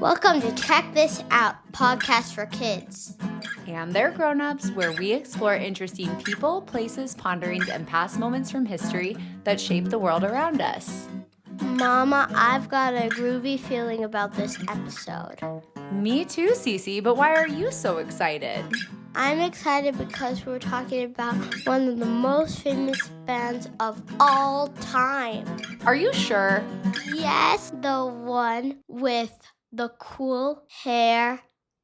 Welcome to Check This Out, podcast for kids. And they're grownups, where we explore interesting people, places, ponderings, and past moments from history that shape the world around us. Mama, I've got a groovy feeling about this episode. Me too, Cece, but why are you so excited? I'm excited because we're talking about one of the most famous bands of all time. Are you sure? Yes, the one with the cool hair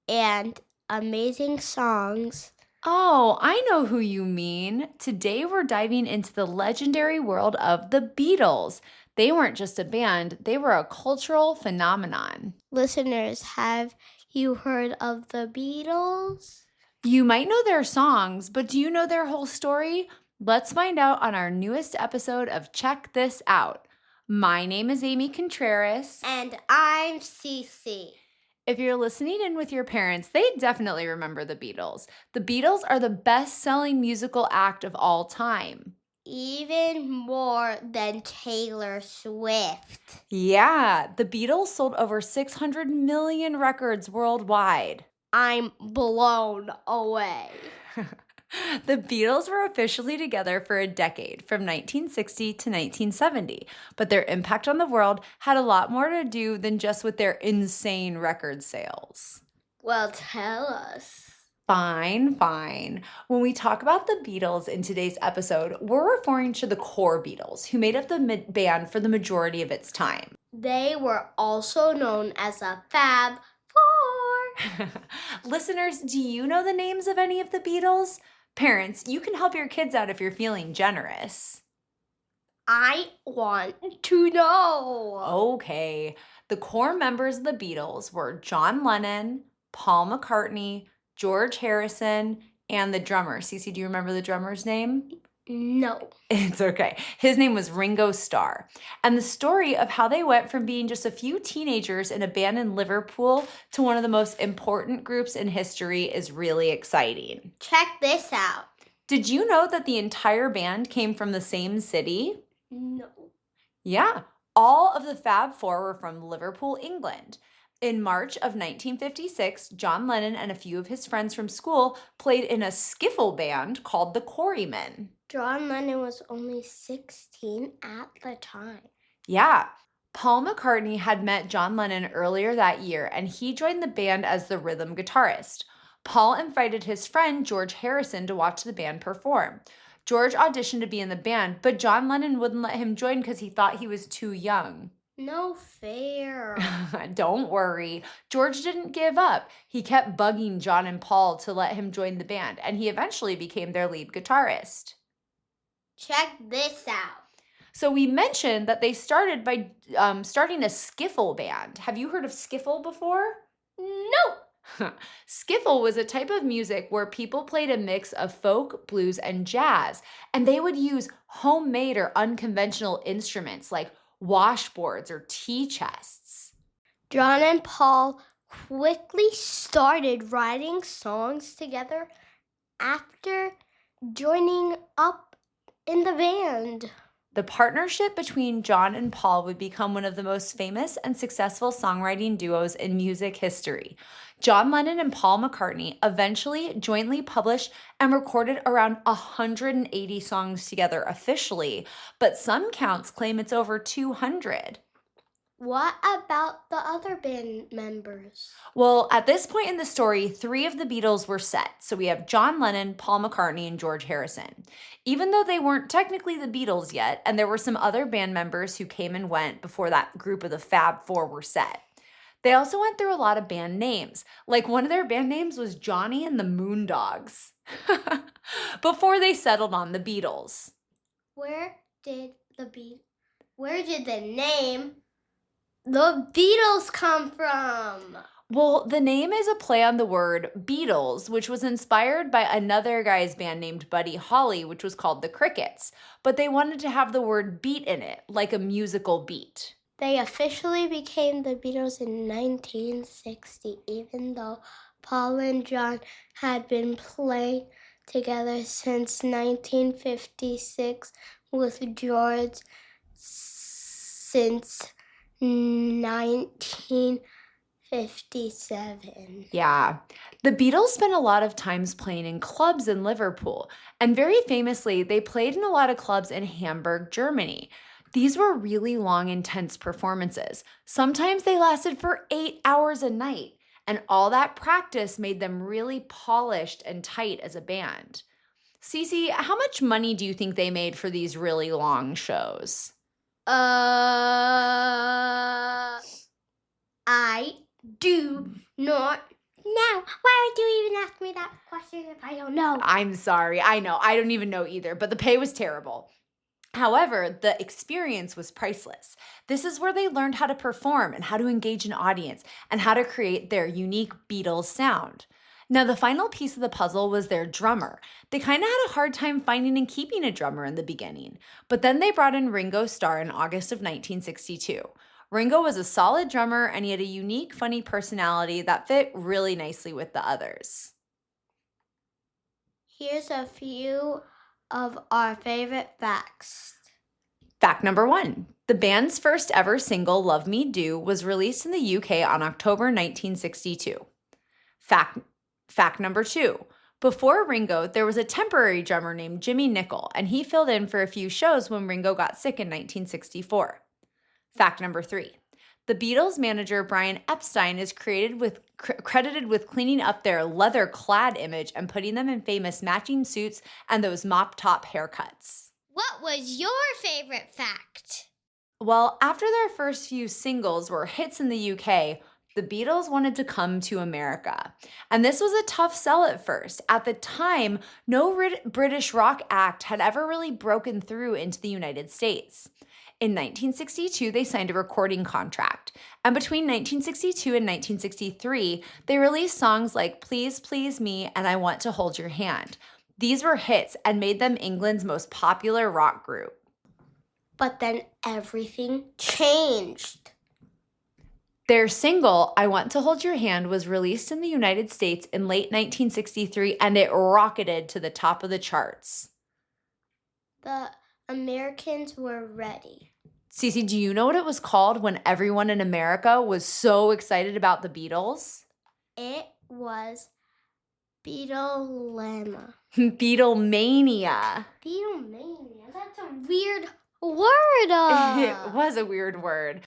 and amazing songs. Oh, I know who you mean. Today we're diving into the legendary world of the Beatles. They weren't just a band, they were a cultural phenomenon. Listeners, have you heard of the Beatles? You might know their songs, but do you know their whole story? Let's find out on our newest episode of Check This Out. My name is Amy Contreras. And I'm Cece. If you're listening in with your parents, they definitely remember the Beatles. The Beatles are the best-selling musical act of all time. Even more than Taylor Swift. Yeah, the Beatles sold over 600 million records worldwide. I'm blown away. The Beatles were officially together for a decade, from 1960 to 1970, but their impact on the world had a lot more to do than just with their insane record sales. Well, tell us. Fine. When we talk about the Beatles in today's episode, we're referring to the core Beatles, who made up the band for the majority of its time. They were also known as a Fab Four. Listeners, do you know the names of any of the Beatles? Parents, you can help your kids out if you're feeling generous. I want to know. Okay. The core members of the Beatles were John Lennon, Paul McCartney, George Harrison, and the drummer. Cece, do you remember the drummer's name? No. It's okay. His name was Ringo Starr. And the story of how they went from being just a few teenagers in a band in Liverpool to one of the most important groups in history is really exciting. Check this out. Did you know that the entire band came from the same city? No. Yeah. All of the Fab Four were from Liverpool, England. In March of 1956, John Lennon and a few of his friends from school played in a skiffle band called the Quarrymen. John Lennon was only 16 at the time. Yeah. Paul McCartney had met John Lennon earlier that year, and he joined the band as the rhythm guitarist. Paul invited his friend George Harrison to watch the band perform. George auditioned to be in the band, but John Lennon wouldn't let him join because he thought he was too young. No fair. Don't worry. George didn't give up. He kept bugging John and Paul to let him join the band, and he eventually became their lead guitarist. Check this out. So we mentioned that they started by starting a skiffle band. Have you heard of skiffle before? No. Skiffle was a type of music where people played a mix of folk, blues, and jazz, and they would use homemade or unconventional instruments like washboards or tea chests. John and Paul quickly started writing songs together after joining up in the band. The partnership between John and Paul would become one of the most famous and successful songwriting duos in music history. John Lennon and Paul McCartney eventually jointly published and recorded around 180 songs together officially, but some counts claim it's over 200. What about the other band members? Well, at this point in the story, 3 of the Beatles were set. So we have John Lennon, Paul McCartney, and George Harrison. Even though they weren't technically the Beatles yet, and there were some other band members who came and went before that group of the Fab Four were set. They also went through a lot of band names. Like one of their band names was Johnny and the Moondogs before they settled on the Beatles. Where did the name The Beatles come from? Well, the name is a play on the word Beatles, which was inspired by another guy's band named Buddy Holly, which was called the Crickets. But they wanted to have the word beat in it, like a musical beat. They officially became the Beatles in 1960, even though Paul and John had been playing together since 1956 with George since 19 1957. Yeah. The Beatles spent a lot of times playing in clubs in Liverpool, and very famously, they played in a lot of clubs in Hamburg, Germany. These were really long, intense performances. Sometimes they lasted for 8 hours a night, and all that practice made them really polished and tight as a band. Cece, how much money do you think they made for these really long shows? I do not know. Why would you even ask me that question if I don't know? I'm sorry. I know. I don't even know either, but the pay was terrible. However, the experience was priceless. This is where they learned how to perform and how to engage an audience and how to create their unique Beatles sound. Now, the final piece of the puzzle was their drummer. They kind of had a hard time finding and keeping a drummer in the beginning, but then they brought in Ringo Starr in August of 1962. Ringo was a solid drummer and he had a unique, funny personality that fit really nicely with the others. Here's a few of our favorite facts. Fact number 1. The band's first ever single, Love Me Do, was released in the UK on October 1962. Fact number 2. Before Ringo, there was a temporary drummer named Jimmy Nicol, and he filled in for a few shows when Ringo got sick in 1964. Fact number 3. The Beatles' manager Brian Epstein is credited with cleaning up their leather-clad image and putting them in famous matching suits and those mop-top haircuts. What was your favorite fact? Well, after their first few singles were hits in the UK, the Beatles wanted to come to America. And this was a tough sell at first. At the time, no British rock act had ever really broken through into the United States. In 1962, they signed a recording contract. And between 1962 and 1963, they released songs like Please Please Me and I Want to Hold Your Hand. These were hits and made them England's most popular rock group. But then everything changed. Their single, I Want to Hold Your Hand, was released in the United States in late 1963, and it rocketed to the top of the charts. The Americans were ready. Cece, do you know what it was called when everyone in America was so excited about the Beatles? It was Beatlemania. Beatlemania. Beatlemania. That's a weird word. It was a weird word.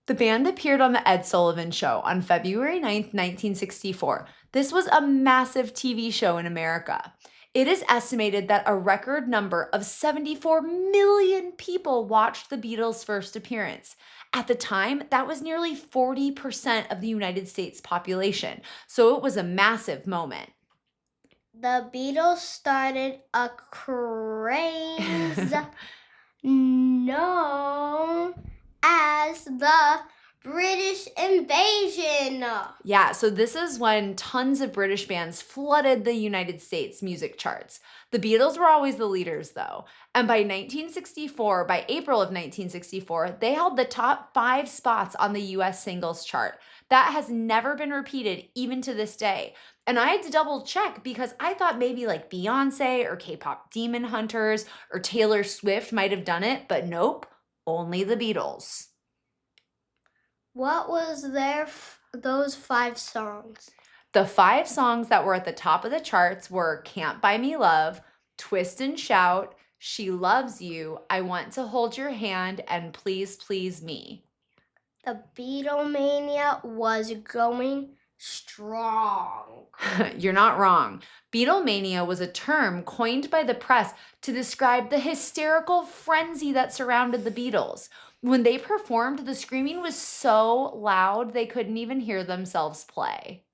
The band appeared on The Ed Sullivan Show on February 9th, 1964. This was a massive TV show in America. It is estimated that a record number of 74 million people watched the Beatles' first appearance. At the time, that was nearly 40% of the United States population, so it was a massive moment. The Beatles started a craze known as the British Invasion. Yeah, so this is when tons of British bands flooded the United States music charts. The Beatles were always the leaders, though. And by April of 1964, they held the top 5 spots on the US singles chart. That has never been repeated, even to this day. And I had to double check because I thought maybe like Beyonce or K-pop Demon Hunters or Taylor Swift might have done it, but nope, only the Beatles. What was those 5 songs? The 5 songs that were at the top of the charts were Can't Buy Me Love, Twist and Shout, She Loves You, I Want to Hold Your Hand, and Please Please Me. The Beatlemania was going strong. You're not wrong. Beatlemania was a term coined by the press to describe the hysterical frenzy that surrounded the Beatles. When they performed, the screaming was so loud they couldn't even hear themselves play.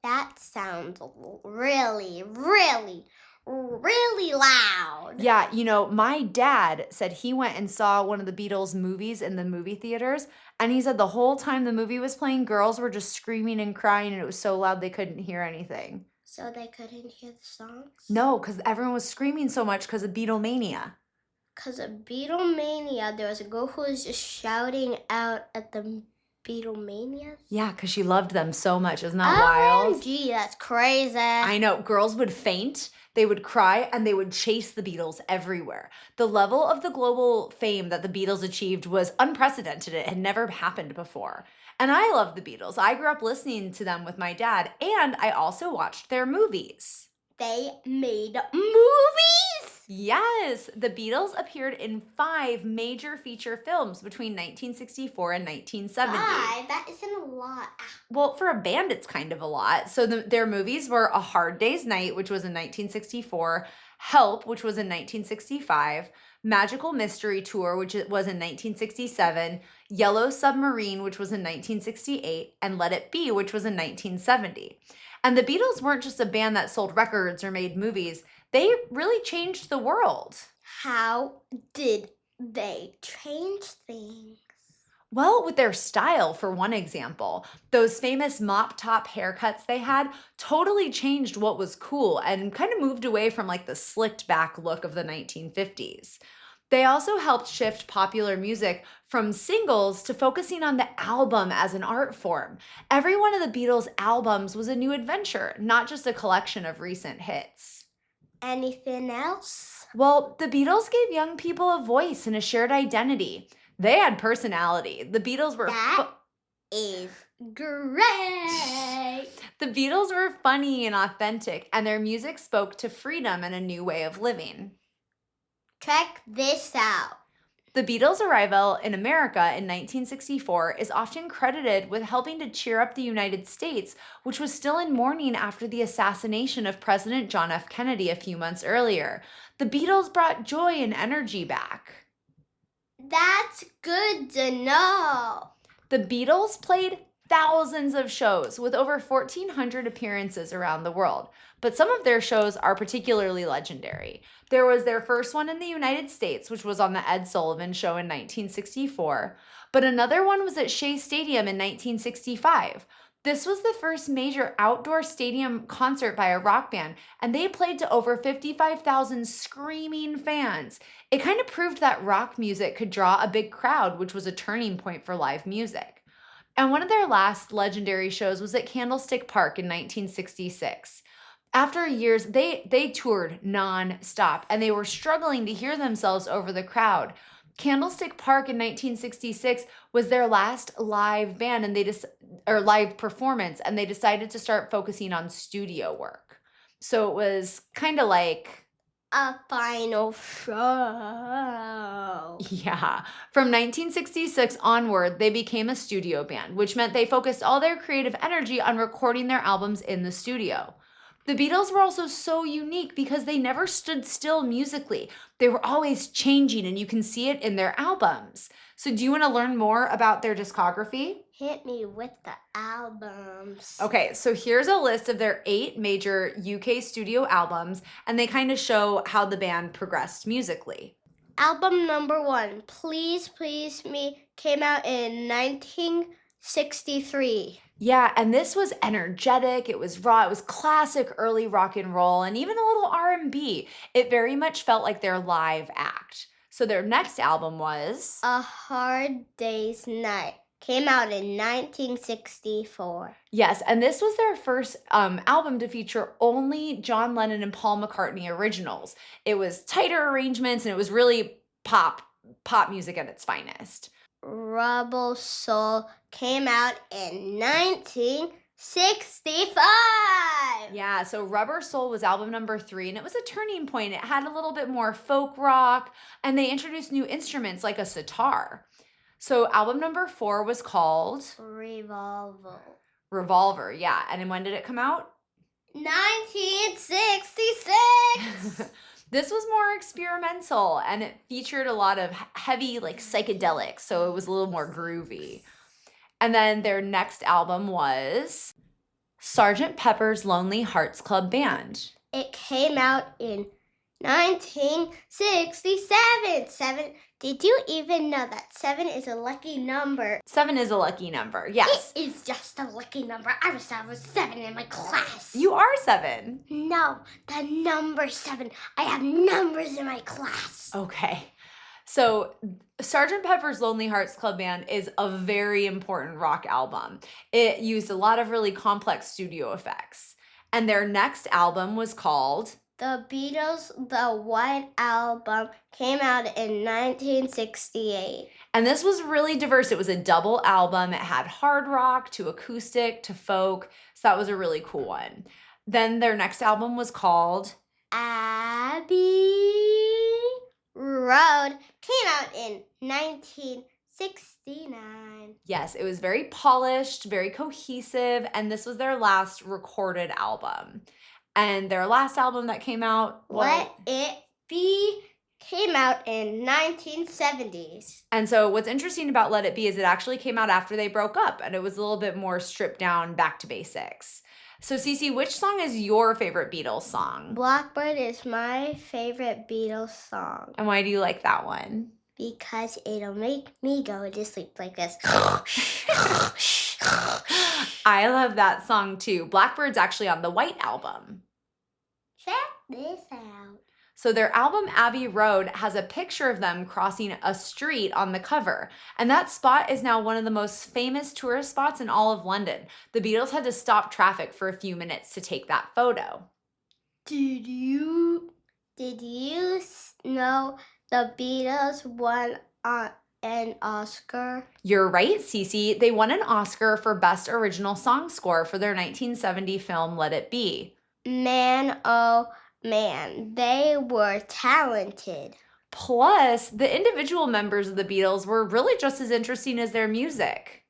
That sounds really, really, really loud. Yeah, you know, my dad said he went and saw one of the Beatles movies in the movie theaters, and he said the whole time the movie was playing, girls were just screaming and crying, and it was so loud they couldn't hear anything. So they couldn't hear the songs? No, because everyone was screaming so much because of Beatlemania. Because of Beatlemania, there was a girl who was just shouting out at the Beatlemania. Yeah, because she loved them so much. Isn't that wild? OMG, that's crazy. I know. Girls would faint. They would cry and they would chase the Beatles everywhere. The level of the global fame that the Beatles achieved was unprecedented. It had never happened before. And I love the Beatles. I grew up listening to them with my dad, and I also watched their movies. They made movies? Yes, the Beatles appeared in 5 major feature films between 1964 and 1970. 5? That isn't a lot. Well, for a band, it's kind of a lot. So their movies were A Hard Day's Night, which was in 1964, Help, which was in 1965, Magical Mystery Tour, which was in 1967, Yellow Submarine, which was in 1968, and Let It Be, which was in 1970. And the Beatles weren't just a band that sold records or made movies. They really changed the world. How did they change things? Well, with their style, for one example. Those famous mop top haircuts they had totally changed what was cool and kind of moved away from like the slicked back look of the 1950s. They also helped shift popular music from singles to focusing on the album as an art form. Every one of the Beatles' albums was a new adventure, not just a collection of recent hits. Anything else? Well, the Beatles gave young people a voice and a shared identity. They had personality. The Beatles were is great. The Beatles were funny and authentic, and their music spoke to freedom and a new way of living. Check this out. The Beatles' arrival in America in 1964 is often credited with helping to cheer up the United States, which was still in mourning after the assassination of President John F. Kennedy a few months earlier. The Beatles brought joy and energy back. That's good to know. The Beatles played thousands of shows with over 1,400 appearances around the world, but some of their shows are particularly legendary. There was their first one in the United States, which was on the Ed Sullivan Show in 1964, but another one was at Shea Stadium in 1965. This was the first major outdoor stadium concert by a rock band, and they played to over 55,000 screaming fans. It kind of proved that rock music could draw a big crowd, which was a turning point for live music. And one of their last legendary shows was at Candlestick Park in 1966. After years, they toured non-stop, and they were struggling to hear themselves over the crowd. Candlestick Park in 1966 was their last live band live performance, and they decided to start focusing on studio work. So it was kind of like a final show. Yeah. From 1966 onward, they became a studio band, which meant they focused all their creative energy on recording their albums in the studio. The Beatles were also so unique because they never stood still musically. They were always changing, and you can see it in their albums. So do you want to learn more about their discography? Hit me with the albums. Okay, so here's a list of their 8 major UK studio albums, and they kind of show how the band progressed musically. Album number 1, Please Please Me, came out in 1963. Yeah, and this was energetic, it was raw, it was classic early rock and roll, and even a little R&B. It very much felt like their live act. So their next album was A Hard Day's Night. Came out in 1964. Yes, and this was their first album to feature only John Lennon and Paul McCartney originals. It was tighter arrangements, and it was really pop music at its finest. Rubber Soul came out in 1965. Yeah, so Rubber Soul was album number 3, and it was a turning point. It had a little bit more folk rock, and they introduced new instruments like a sitar. So album number 4 was called Revolver, yeah. And when did it come out? 1966. This was more experimental, and it featured a lot of heavy, like, psychedelics, so it was a little more groovy. And then their next album was Sgt. Pepper's Lonely Hearts Club Band. It came out in 1967. Did you even know that 7 is a lucky number? 7 is a lucky number, yes. It is just a lucky number. I was 7 in my class. You are 7. No, the number 7. I have numbers in my class. Okay. So Sgt. Pepper's Lonely Hearts Club Band is a very important rock album. It used a lot of really complex studio effects. And their next album was called The Beatles, the White Album, came out in 1968. And this was really diverse. It was a double album. It had hard rock to acoustic to folk. So that was a really cool one. Then their next album was called Abbey Road, came out in 1969. Yes, it was very polished, very cohesive, and this was their last recorded album. And their last album that came out, Let It Be, came out in 1970s. And so what's interesting about Let It Be is it actually came out after they broke up, and it was a little bit more stripped down, back to basics. So Cece, which song is your favorite Beatles song? Blackbird is my favorite Beatles song. And why do you like that one? Because it'll make me go to sleep like this. I love that song too. Blackbird's actually on the White Album. Check this out. So their album Abbey Road has a picture of them crossing a street on the cover. And that spot is now one of the most famous tourist spots in all of London. The Beatles had to stop traffic for a few minutes to take that photo. Did you know the Beatles won an Oscar? You're right, Cece. They won an Oscar for Best Original Song Score for their 1970 film Let It Be. Man, oh man, they were talented. Plus, the individual members of the Beatles were really just as interesting as their music.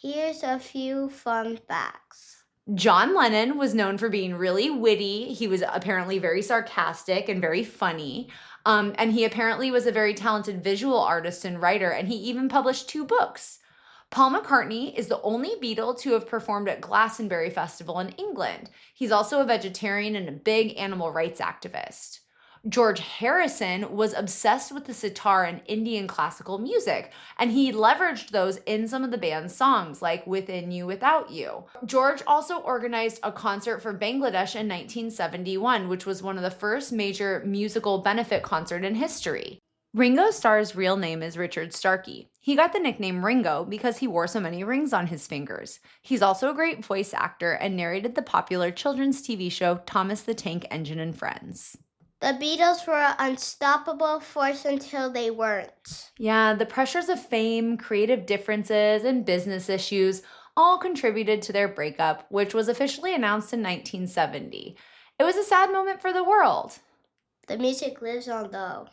Here's a few fun facts. John Lennon was known for being really witty. He was apparently very sarcastic and very funny. And he apparently was a very talented visual artist and writer, and he even published 2 books. Paul McCartney is the only Beatle to have performed at Glastonbury Festival in England. He's also a vegetarian and a big animal rights activist. George Harrison was obsessed with the sitar and Indian classical music, and he leveraged those in some of the band's songs, like Within You, Without You. George also organized a concert for Bangladesh in 1971, which was one of the first major musical benefit concert in history. Ringo Starr's real name is Richard Starkey. He got the nickname Ringo because he wore so many rings on his fingers. He's also a great voice actor and narrated the popular children's TV show Thomas the Tank Engine and Friends. The Beatles were an unstoppable force until they weren't. Yeah, the pressures of fame, creative differences, and business issues all contributed to their breakup, which was officially announced in 1970. It was a sad moment for the world. The music lives on, though.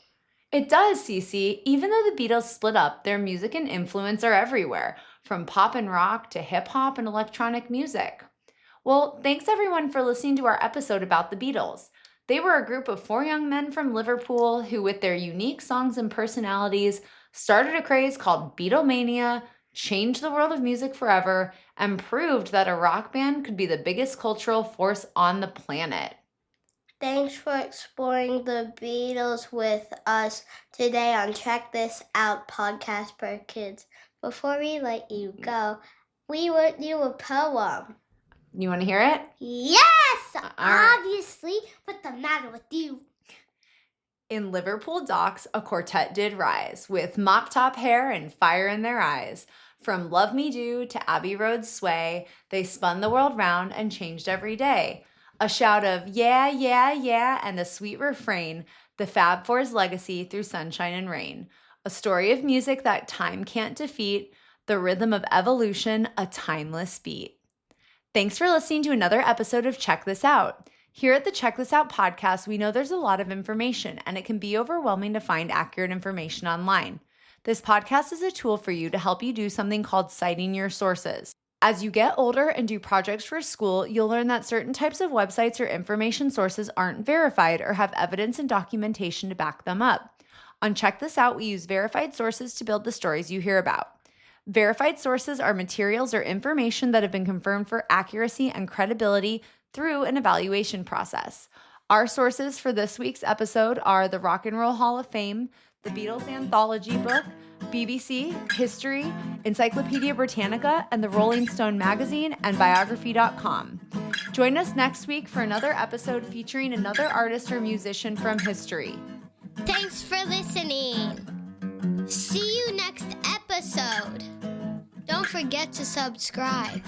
It does, Cece. Even though the Beatles split up, their music and influence are everywhere, from pop and rock to hip-hop and electronic music. Well, thanks everyone for listening to our episode about the Beatles. They were a group of 4 young men from Liverpool who, with their unique songs and personalities, started a craze called Beatlemania, changed the world of music forever, and proved that a rock band could be the biggest cultural force on the planet. Thanks for exploring the Beatles with us today on Check This Out podcast for kids. Before we let you go, we would do a poem. You want to hear it? Yes! Obviously. What's the matter with you? In Liverpool docks, a quartet did rise, with mop-top hair and fire in their eyes. From Love Me Do to Abbey Road's sway, they spun the world round and changed every day. A shout of yeah, yeah, yeah, and a sweet refrain, the Fab Four's legacy through sunshine and rain. A story of music that time can't defeat, the rhythm of evolution, a timeless beat. Thanks for listening to another episode of Check This Out. Here at the Check This Out podcast, we know there's a lot of information, and it can be overwhelming to find accurate information online. This podcast is a tool for you to help you do something called citing your sources. As you get older and do projects for school, you'll learn that certain types of websites or information sources aren't verified or have evidence and documentation to back them up. On Check This Out, we use verified sources to build the stories you hear about. Verified sources are materials or information that have been confirmed for accuracy and credibility through an evaluation process. Our sources for this week's episode are the Rock and Roll Hall of Fame, the Beatles Anthology book, BBC, History, Encyclopedia Britannica, and the Rolling Stone magazine and biography.com. Join us next week for another episode featuring another artist or musician from history. Thanks for listening. See you next episode. Don't forget to subscribe.